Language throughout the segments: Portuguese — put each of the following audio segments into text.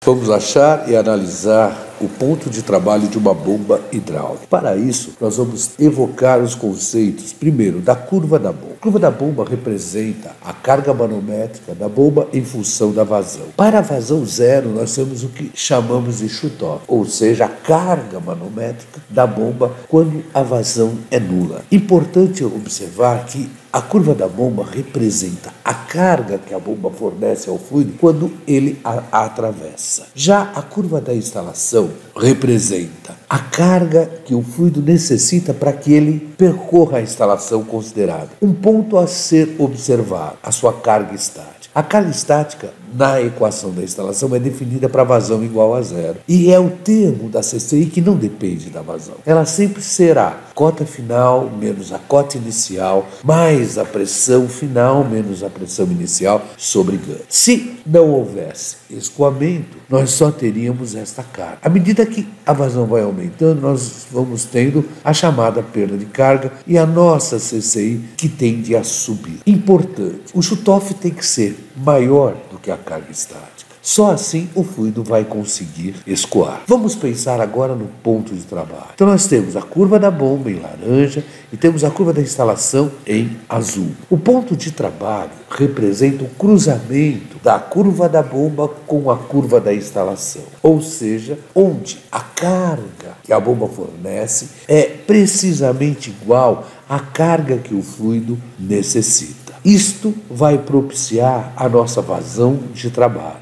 Vamos achar e analisar o ponto de trabalho de uma bomba hidráulica. Para isso, nós vamos evocar os conceitos, primeiro, da curva da bomba. A curva da bomba representa a carga manométrica da bomba em função da vazão. Para a vazão zero, nós temos o que chamamos de shutoff, ou seja, a carga manométrica da bomba quando a vazão é nula. Importante observar que a curva da bomba representa a carga que a bomba fornece ao fluido quando ele a atravessa. Já a curva da instalação representa a carga que o fluido necessita para que ele percorra a instalação considerada. Um ponto a ser observado, a sua carga estática. A carga estática, na equação da instalação, é definida para vazão igual a zero. E é o termo da CCI que não depende da vazão. Ela sempre será cota final menos a cota inicial, mais a pressão final menos a pressão inicial sobre ganho. Se não houvesse escoamento, nós só teríamos esta carga. À medida que a vazão vai aumentando, nós vamos tendo a chamada perda de carga e a nossa CCI que tende a subir. Importante, o shutoff tem que ser maior do que a carga estática. Só assim o fluido vai conseguir escoar. Vamos pensar agora no ponto de trabalho. Então nós temos a curva da bomba em laranja e temos a curva da instalação em azul. O ponto de trabalho representa o cruzamento da curva da bomba com a curva da instalação. Ou seja, onde a carga que a bomba fornece é precisamente igual à carga que o fluido necessita. Isto vai propiciar a nossa vazão de trabalho.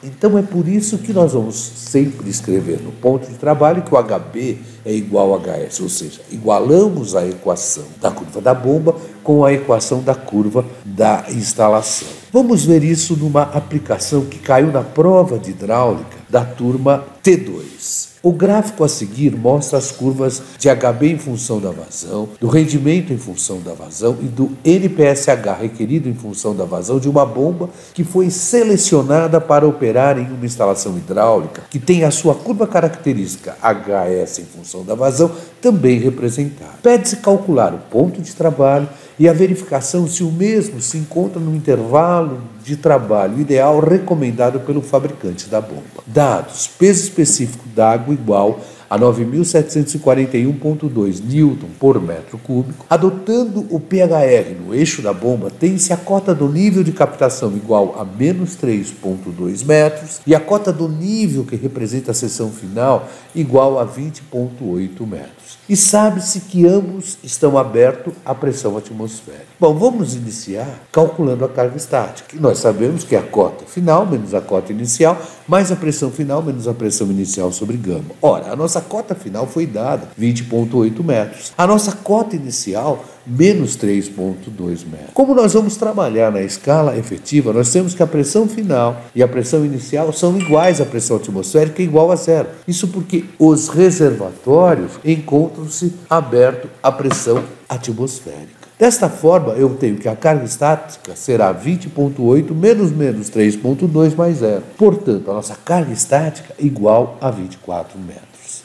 Então é por isso que nós vamos sempre escrever no ponto de trabalho que o HB é igual a HS, ou seja, igualamos a equação da curva da bomba com a equação da curva da instalação. Vamos ver isso numa aplicação que caiu na prova de hidráulica da turma T2. O gráfico a seguir mostra as curvas de HB em função da vazão, do rendimento em função da vazão e do NPSH requerido em função da vazão de uma bomba que foi selecionada para operar em uma instalação hidráulica que tem a sua curva característica HS em função da vazão também representada. Pede-se calcular o ponto de trabalho e a verificação se o mesmo se encontra no intervalo de trabalho ideal recomendado pelo fabricante da bomba. Dados: peso específico d'água igual a 9.741,2 Newton por metro cúbico. Adotando o PHR no eixo da bomba, tem-se a cota do nível de captação igual a menos 3,2 metros e a cota do nível que representa a seção final igual a 20,8 metros. E sabe-se que ambos estão abertos à pressão atmosférica. Bom, vamos iniciar calculando a carga estática. E nós sabemos que é a cota final menos a cota inicial, mais a pressão final menos a pressão inicial sobre gama. Ora, a nossa cota final foi dada 20,8 metros. A nossa cota inicial, menos 3,2 metros. Como nós vamos trabalhar na escala efetiva, nós temos que a pressão final e a pressão inicial são iguais à pressão atmosférica igual a zero. Isso porque os reservatórios encontram-se abertos à pressão atmosférica. Desta forma, eu tenho que a carga estática será 20,8 menos 3,2 mais zero. Portanto, a nossa carga estática é igual a 24 metros.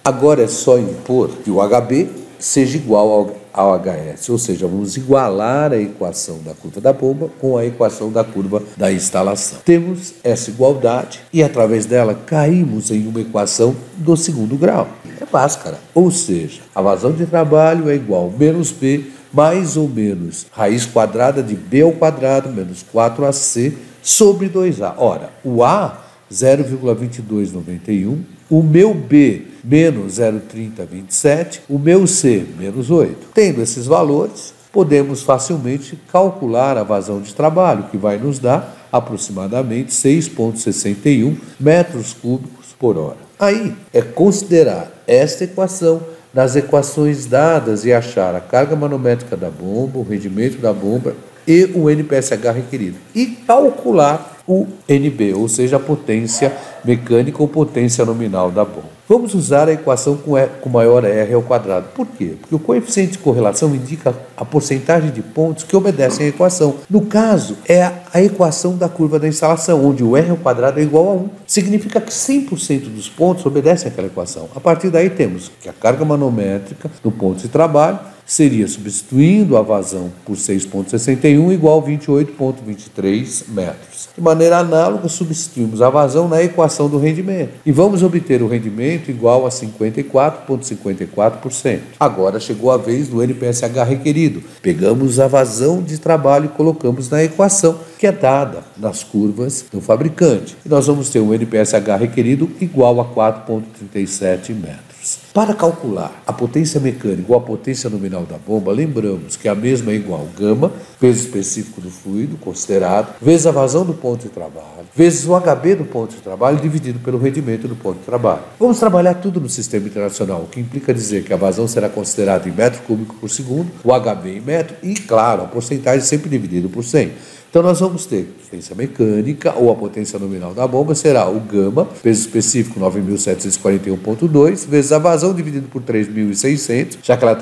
Agora é só impor que o HB seja igual ao HS, ou seja, vamos igualar a equação da curva da bomba com a equação da curva da instalação. Temos essa igualdade e, através dela, caímos em uma equação do segundo grau. É báscara, ou seja, a vazão de trabalho é igual a menos P mais ou menos raiz quadrada de B ao quadrado menos 4AC sobre 2A. Ora, o A, 0,2291, o meu B, menos 0,3027, o meu C, menos 8. Tendo esses valores, podemos facilmente calcular a vazão de trabalho, que vai nos dar aproximadamente 6,61 metros cúbicos por hora. Aí é considerar esta equação nas equações dadas e achar a carga manométrica da bomba, o rendimento da bomba e o NPSH requerido. E calcular o NB, ou seja, a potência mecânica ou potência nominal da bomba. Vamos usar a equação com maior R ao quadrado. Por quê? Porque o coeficiente de correlação indica a porcentagem de pontos que obedecem à equação. No caso, é a equação da curva da instalação, onde o R ao quadrado é igual a 1. Significa que 100% dos pontos obedecem àquela equação. A partir daí temos que a carga manométrica no ponto de trabalho seria, substituindo a vazão por 6,61, igual a 28,23 metros. De maneira análoga, substituímos a vazão na equação do rendimento e vamos obter o rendimento igual a 54,54%. Agora chegou a vez do NPSH requerido. Pegamos a vazão de trabalho e colocamos na equação que é dada nas curvas do fabricante. E nós vamos ter um NPSH requerido igual a 4,37 metros. Para calcular a potência mecânica ou a potência nominal da bomba, lembramos que a mesma é igual a gama, peso específico do fluido considerado, vezes a vazão do ponto de trabalho, vezes o HB do ponto de trabalho dividido pelo rendimento do ponto de trabalho. Vamos trabalhar tudo no sistema internacional, o que implica dizer que a vazão será considerada em metro cúbico por segundo, o HB em metro e, claro, a porcentagem sempre dividida por 100. Então nós vamos ter potência mecânica ou a potência nominal da bomba será o gama, peso específico 9.741,2, vezes a vazão dividido por 3.600, já que ela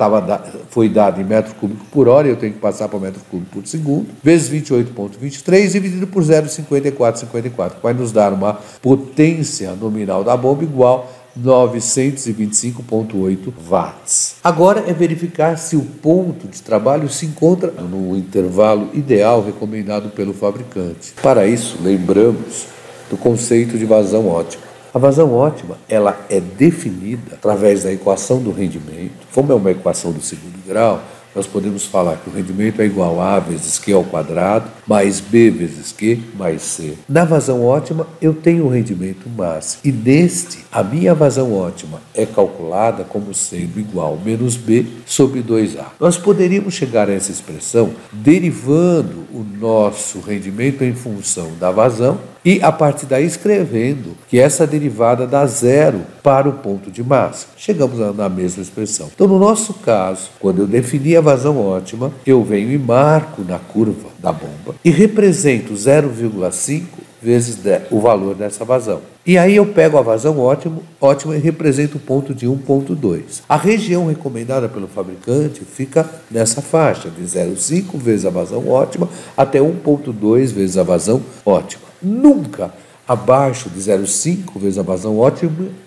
foi dada em metro cúbico por hora e eu tenho que passar para metro cúbico por segundo, vezes 28,23 dividido por 0,5454, que vai nos dar uma potência nominal da bomba igual 925,8 watts. Agora é verificar se o ponto de trabalho se encontra no intervalo ideal recomendado pelo fabricante. Para isso, lembramos do conceito de vazão ótima. A vazão ótima, ela é definida através da equação do rendimento. Como é uma equação do segundo grau, nós podemos falar que o rendimento é igual a vezes Q ao quadrado, mais B vezes Q, mais C. Na vazão ótima, eu tenho o rendimento máximo. E neste, a minha vazão ótima é calculada como sendo igual a menos B sobre 2A. Nós poderíamos chegar a essa expressão derivando o nosso rendimento em função da vazão e, a partir daí, escrevendo que essa derivada dá zero para o ponto de massa. Chegamos na mesma expressão. Então, no nosso caso, quando eu defini a vazão ótima, eu venho e marco na curva da bomba e represento 0,5 vezes o valor dessa vazão. E aí eu pego a vazão ótima e represento o ponto de 1,2. A região recomendada pelo fabricante fica nessa faixa de 0,5 vezes a vazão ótima até 1,2 vezes a vazão ótima. Nunca abaixo de 0,5 vezes a vazão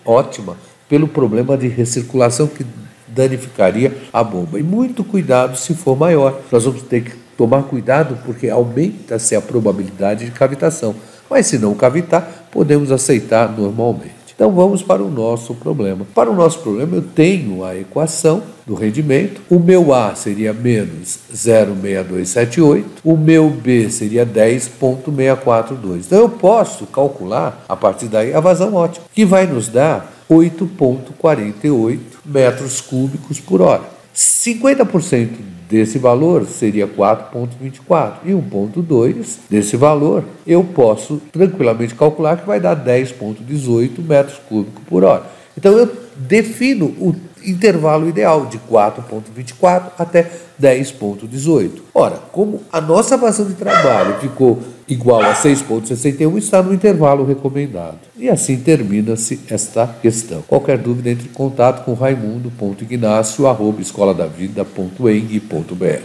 ótima pelo problema de recirculação que danificaria a bomba. E muito cuidado se for maior. Nós vamos ter que tomar cuidado porque aumenta-se a probabilidade de cavitação. Mas se não cavitar, podemos aceitar normalmente. Então vamos para o nosso problema. Para o nosso problema eu tenho a equação do rendimento. O meu A seria menos 0,6278. O meu B seria 10,642. Então eu posso calcular a partir daí a vazão ótima, que vai nos dar 8,48 metros cúbicos por hora. 50% desse valor seria 4,24 e 1,2 desse valor eu posso tranquilamente calcular que vai dar 10,18 metros cúbicos por hora. Então eu defino o intervalo ideal de 4,24 até 10,18. Ora, como a nossa vazão de trabalho ficou igual a 6,61, está no intervalo recomendado. E assim termina-se esta questão. Qualquer dúvida, entre em contato com raimundo.ignacio@escoladavida.eng.br.